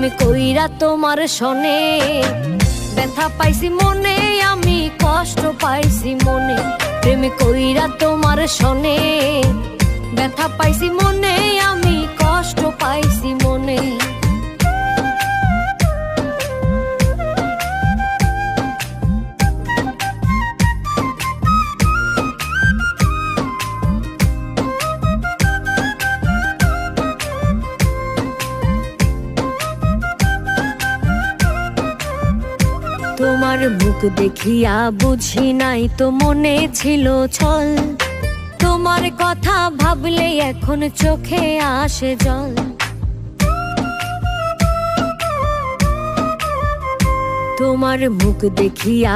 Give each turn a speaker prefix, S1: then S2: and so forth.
S1: প্রেম কইরা তোমার শোনে ব্যথা পাইছি মনে, আমি কষ্ট পাইছি মনে। প্রেম কইরা তোমার শোনে ব্যথা পাইছি মনে, আমি কষ্ট পাইছি মনে। তোমার মুখ দেখিয়া বুঝি নাই তো মনে ছিল ছল, তোমার কথা ভাবলে এখন চোখে আসে জল। তোমার মুখ দেখিয়া